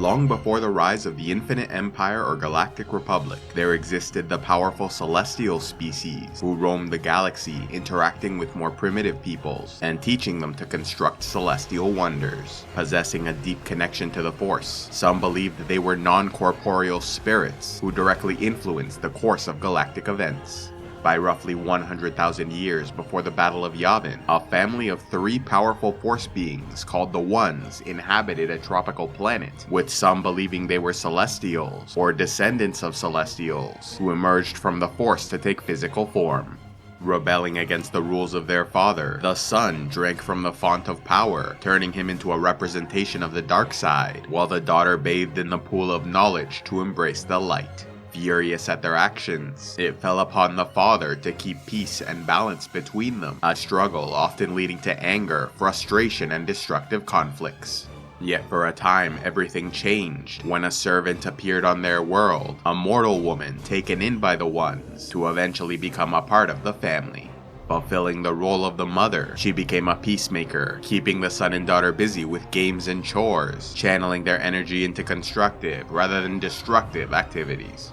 Long before the rise of the Infinite Empire or Galactic Republic, there existed the powerful celestial species who roamed the galaxy, interacting with more primitive peoples and teaching them to construct celestial wonders. Possessing a deep connection to the Force, some believed that they were non-corporeal spirits who directly influenced the course of galactic events. By roughly 100,000 years before the Battle of Yavin, a family of 3 powerful Force beings called the Ones inhabited a tropical planet, with some believing they were Celestials or descendants of Celestials who emerged from the Force to take physical form. Rebelling against the rules of their father, the son drank from the font of power, turning him into a representation of the dark side, while the daughter bathed in the pool of knowledge to embrace the light. Furious at their actions, it fell upon the father to keep peace and balance between them, a struggle often leading to anger, frustration, and destructive conflicts. Yet for a time, everything changed when a servant appeared on their world, a mortal woman taken in by the Ones to eventually become a part of the family. Fulfilling the role of the mother, she became a peacemaker, keeping the son and daughter busy with games and chores, channeling their energy into constructive rather than destructive activities.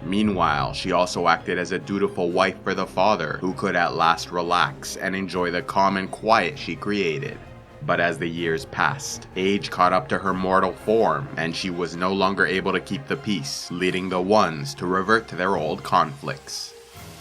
Meanwhile, she also acted as a dutiful wife for the father, who could at last relax and enjoy the calm and quiet she created. But as the years passed, age caught up to her mortal form, and she was no longer able to keep the peace, leading the Ones to revert to their old conflicts.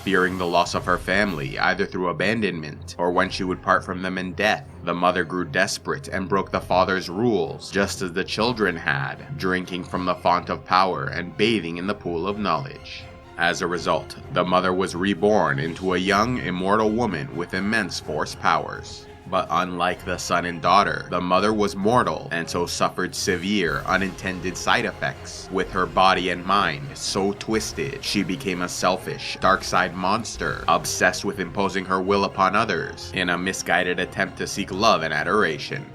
Fearing the loss of her family, either through abandonment or when she would part from them in death, the mother grew desperate and broke the father's rules, just as the children had, drinking from the font of power and bathing in the pool of knowledge. As a result, the mother was reborn into a young, immortal woman with immense Force powers. But unlike the son and daughter, the mother was mortal and so suffered severe, unintended side effects, with her body and mind so twisted she became a selfish, dark side monster, obsessed with imposing her will upon others in a misguided attempt to seek love and adoration.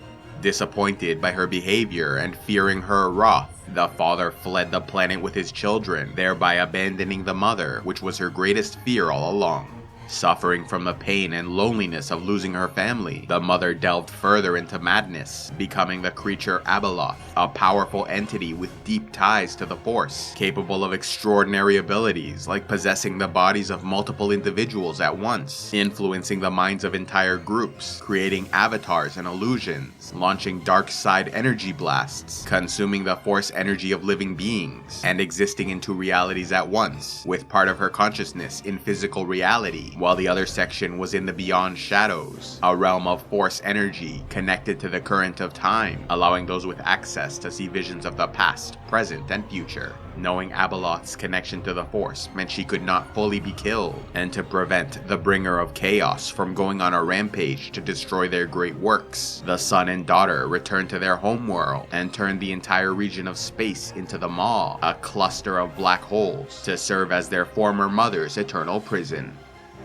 Disappointed by her behavior and fearing her wrath, the father fled the planet with his children, thereby abandoning the mother, which was her greatest fear all along. Suffering from the pain and loneliness of losing her family, the mother delved further into madness, becoming the creature Abeloth, a powerful entity with deep ties to the Force, capable of extraordinary abilities like possessing the bodies of multiple individuals at once, influencing the minds of entire groups, creating avatars and illusions, launching dark side energy blasts, consuming the Force energy of living beings, and existing in 2 realities at once, with part of her consciousness in physical reality, while the other section was in the Beyond Shadows, a realm of Force energy connected to the current of time, allowing those with access to see visions of the past, present, and future. Knowing Abeloth's connection to the Force meant she could not fully be killed, and to prevent the Bringer of Chaos from going on a rampage to destroy their great works, the son and daughter returned to their homeworld and turned the entire region of space into the Maw, a cluster of black holes, to serve as their former mother's eternal prison.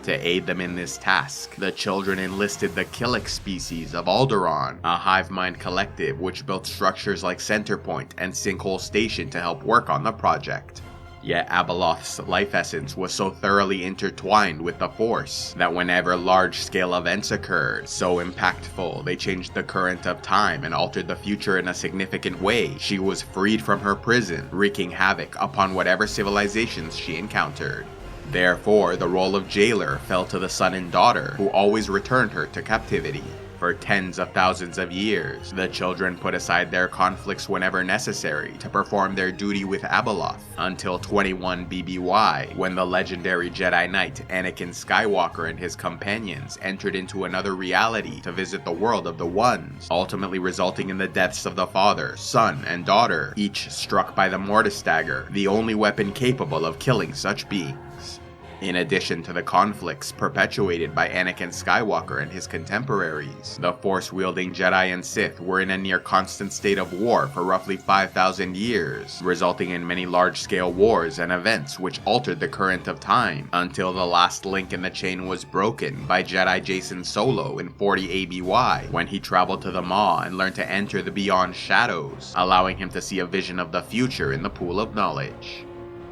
To aid them in this task, the children enlisted the Killick species of Alderaan, a hive mind collective which built structures like Centerpoint and Sinkhole Station to help work on the project. Yet Abeloth's life essence was so thoroughly intertwined with the Force that whenever large-scale events occurred, so impactful they changed the current of time and altered the future in a significant way, she was freed from her prison, wreaking havoc upon whatever civilizations she encountered. Therefore, the role of jailer fell to the son and daughter, who always returned her to captivity. For tens of thousands of years, the children put aside their conflicts whenever necessary to perform their duty with Abeloth, until 21 BBY, when the legendary Jedi Knight Anakin Skywalker and his companions entered into another reality to visit the world of the Ones, ultimately resulting in the deaths of the father, son, and daughter, each struck by the Mortis Dagger, the only weapon capable of killing such beings. In addition to the conflicts perpetuated by Anakin Skywalker and his contemporaries, the Force-wielding Jedi and Sith were in a near-constant state of war for roughly 5,000 years, resulting in many large-scale wars and events which altered the current of time, until the last link in the chain was broken by Jedi Jacen Solo in 40 ABY, when he traveled to the Maw and learned to enter the Beyond Shadows, allowing him to see a vision of the future in the pool of knowledge.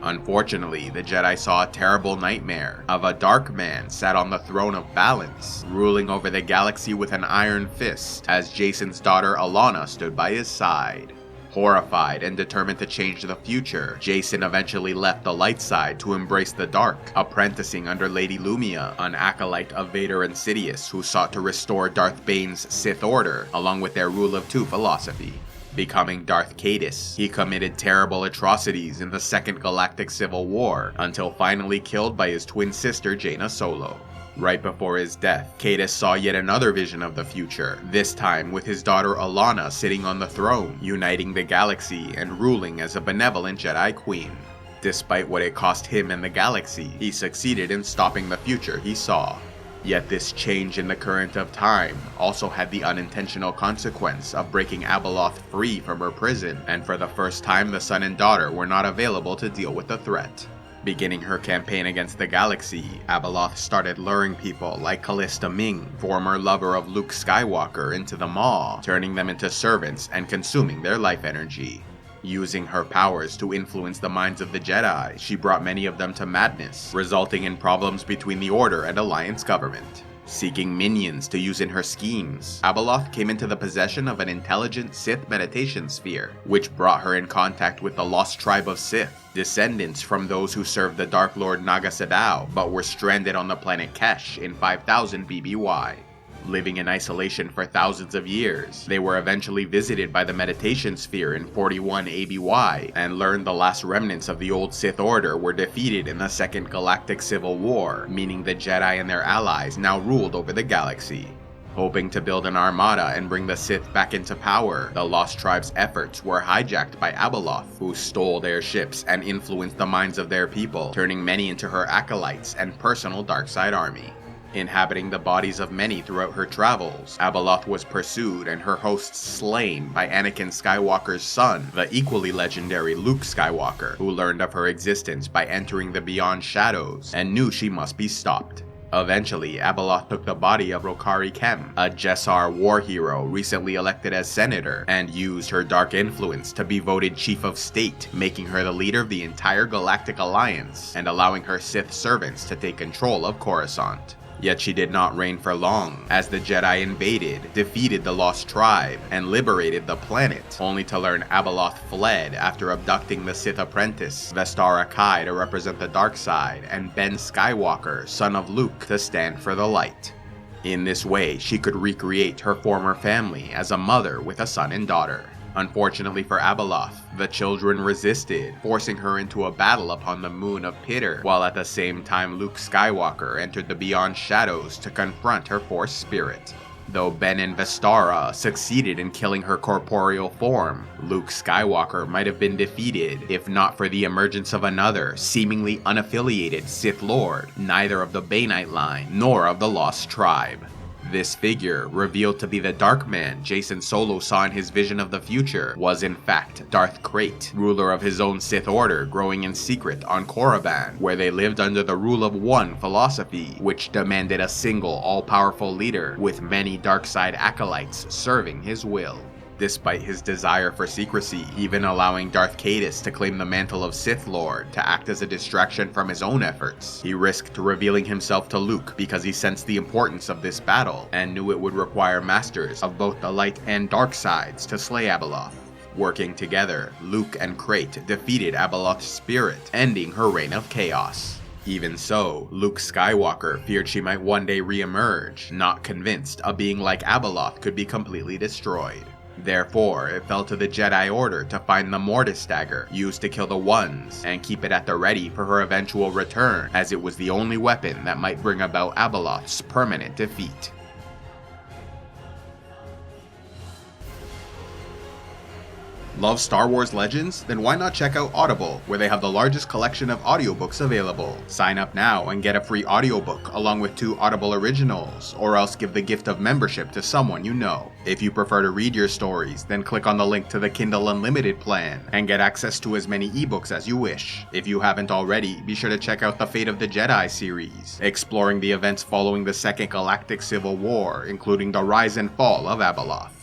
Unfortunately, the Jedi saw a terrible nightmare of a dark man sat on the throne of balance, ruling over the galaxy with an iron fist, as Jacen's daughter Alana stood by his side. Horrified and determined to change the future, Jason eventually left the light side to embrace the dark, apprenticing under Lady Lumia, an acolyte of Vader and Sidious who sought to restore Darth Bane's Sith Order, along with their Rule of Two philosophy. Becoming Darth Caedus, he committed terrible atrocities in the Second Galactic Civil War, until finally killed by his twin sister Jaina Solo. Right before his death, Caedus saw yet another vision of the future, this time with his daughter Alana sitting on the throne, uniting the galaxy and ruling as a benevolent Jedi Queen. Despite what it cost him and the galaxy, he succeeded in stopping the future he saw. Yet this change in the current of time also had the unintentional consequence of breaking Abeloth free from her prison, and for the first time the son and daughter were not available to deal with the threat. Beginning her campaign against the galaxy, Abeloth started luring people like Callista Ming, former lover of Luke Skywalker, into the Maw, turning them into servants and consuming their life energy. Using her powers to influence the minds of the Jedi, she brought many of them to madness, resulting in problems between the Order and Alliance government. Seeking minions to use in her schemes, Abeloth came into the possession of an intelligent Sith meditation sphere, which brought her in contact with the lost tribe of Sith, descendants from those who served the Dark Lord Naga Sadow but were stranded on the planet Kesh in 5000 BBY. Living in isolation for thousands of years, they were eventually visited by the meditation sphere in 41 ABY and learned the last remnants of the old Sith Order were defeated in the Second Galactic Civil War, meaning the Jedi and their allies now ruled over the galaxy. Hoping to build an armada and bring the Sith back into power, the Lost Tribe's efforts were hijacked by Abeloth, who stole their ships and influenced the minds of their people, turning many into her acolytes and personal darkside army. Inhabiting the bodies of many throughout her travels, Abeloth was pursued and her hosts slain by Anakin Skywalker's son, the equally legendary Luke Skywalker, who learned of her existence by entering the Beyond Shadows and knew she must be stopped. Eventually, Abeloth took the body of Rokari Kem, a Jessar war hero recently elected as senator, and used her dark influence to be voted chief of state, making her the leader of the entire Galactic Alliance and allowing her Sith servants to take control of Coruscant. Yet she did not reign for long, as the Jedi invaded, defeated the Lost Tribe, and liberated the planet, only to learn Abeloth fled after abducting the Sith apprentice, Vestara Kai to represent the dark side, and Ben Skywalker, son of Luke, to stand for the light. In this way, she could recreate her former family as a mother with a son and daughter. Unfortunately for Abeloth, the children resisted, forcing her into a battle upon the moon of Pitter, while at the same time Luke Skywalker entered the Beyond Shadows to confront her Force spirit. Though Ben and Vestara succeeded in killing her corporeal form, Luke Skywalker might have been defeated if not for the emergence of another, seemingly unaffiliated Sith Lord, neither of the Banite line nor of the Lost Tribe. This figure, revealed to be the Dark Man Jason Solo saw in his vision of the future, was in fact Darth Krayt, ruler of his own Sith Order growing in secret on Korriban, where they lived under the Rule of One philosophy, which demanded a single all-powerful leader, with many dark-side acolytes serving his will. Despite his desire for secrecy, even allowing Darth Caedus to claim the mantle of Sith Lord to act as a distraction from his own efforts, he risked revealing himself to Luke because he sensed the importance of this battle and knew it would require masters of both the light and dark sides to slay Abeloth. Working together, Luke and Krayt defeated Abeloth's spirit, ending her reign of chaos. Even so, Luke Skywalker feared she might one day re-emerge, not convinced a being like Abeloth could be completely destroyed. Therefore, it fell to the Jedi Order to find the Mortis Dagger, used to kill the Ones, and keep it at the ready for her eventual return, as it was the only weapon that might bring about Abeloth's permanent defeat. Love Star Wars Legends? Then why not check out Audible, where they have the largest collection of audiobooks available. Sign up now and get a free audiobook along with 2 Audible originals, or else give the gift of membership to someone you know. If you prefer to read your stories, then click on the link to the Kindle Unlimited plan and get access to as many ebooks as you wish. If you haven't already, be sure to check out the Fate of the Jedi series, exploring the events following the Second Galactic Civil War, including the rise and fall of Abeloth.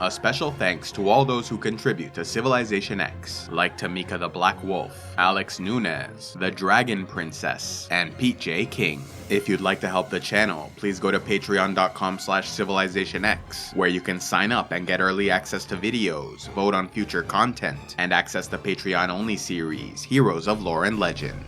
A special thanks to all those who contribute to Civilization X, like Tamika the Black Wolf, Alex Nunez, the Dragon Princess, and Pete J. King. If you'd like to help the channel, please go to patreon.com/civilizationx, where you can sign up and get early access to videos, vote on future content, and access the Patreon-only series, Heroes of Lore and Legend.